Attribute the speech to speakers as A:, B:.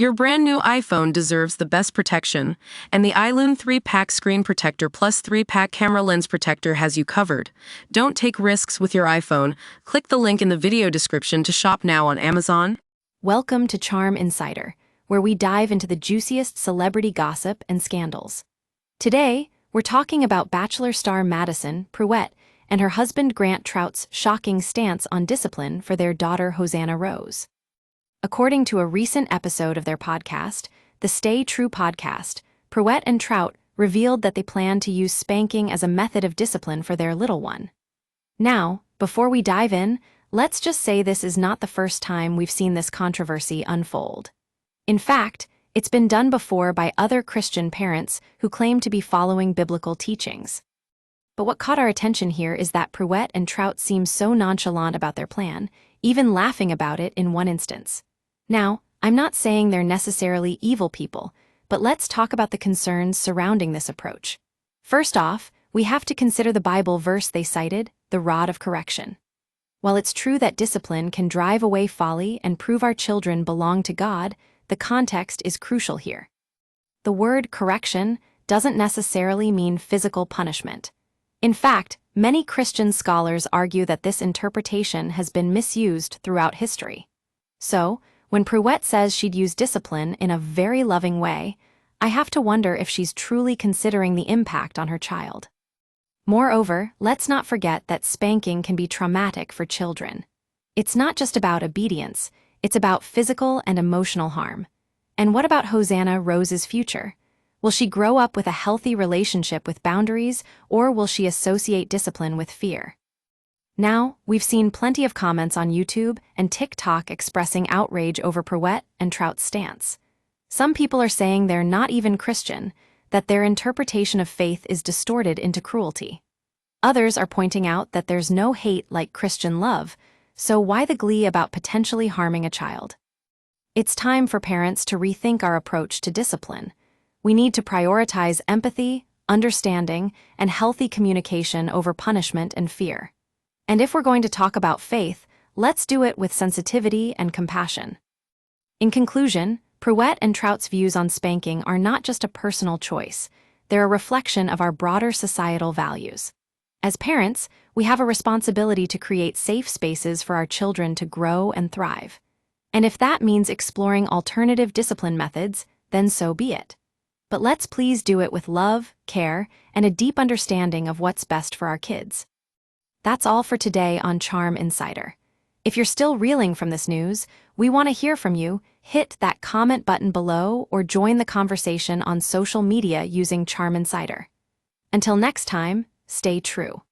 A: Your brand new iPhone deserves the best protection, and the iLune 3-pack screen protector plus 3-pack camera lens protector has you covered. Don't take risks with your iPhone. Click the link in the video description to shop now on Amazon.
B: Welcome to Charm Insider, where we dive into the juiciest celebrity gossip and scandals. Today, we're talking about Bachelor star Madison Prewett and her husband Grant Trout's shocking stance on discipline for their daughter Hosanna Rose. According to a recent episode of their podcast, the Stay True podcast, Prewett and Troutt revealed that they plan to use spanking as a method of discipline for their little one. Now, before we dive in, let's just say this is not the first time we've seen this controversy unfold. In fact, it's been done before by other Christian parents who claim to be following biblical teachings. But what caught our attention here is that Prewett and Troutt seem so nonchalant about their plan, even laughing about it in one instance. Now, I'm not saying they're necessarily evil people, but let's talk about the concerns surrounding this approach. First off, we have to consider the Bible verse they cited, the rod of correction. While it's true that discipline can drive away folly and prove our children belong to God, the context is crucial here. The word correction doesn't necessarily mean physical punishment. In fact, many Christian scholars argue that this interpretation has been misused throughout history. So, when Prewett says she'd use discipline in a very loving way, I have to wonder if she's truly considering the impact on her child. Moreover, let's not forget that spanking can be traumatic for children. It's not just about obedience, it's about physical and emotional harm. And what about Hosanna Rose's future? Will she grow up with a healthy relationship with boundaries, or will she associate discipline with fear? Now, we've seen plenty of comments on YouTube and TikTok expressing outrage over Prewett and Trout's stance. Some people are saying they're not even Christian, that their interpretation of faith is distorted into cruelty. Others are pointing out that there's no hate like Christian love, so why the glee about potentially harming a child? It's time for parents to rethink our approach to discipline. We need to prioritize empathy, understanding, and healthy communication over punishment and fear. And if we're going to talk about faith, let's do it with sensitivity and compassion. In conclusion, Prewett and Trout's views on spanking are not just a personal choice, they're a reflection of our broader societal values. As parents, we have a responsibility to create safe spaces for our children to grow and thrive. And if that means exploring alternative discipline methods, then so be it. But let's please do it with love, care, and a deep understanding of what's best for our kids. That's all for today on Charm Insider. If you're still reeling from this news, we want to hear from you. Hit that comment button below or join the conversation on social media using Charm Insider. Until next time, stay true.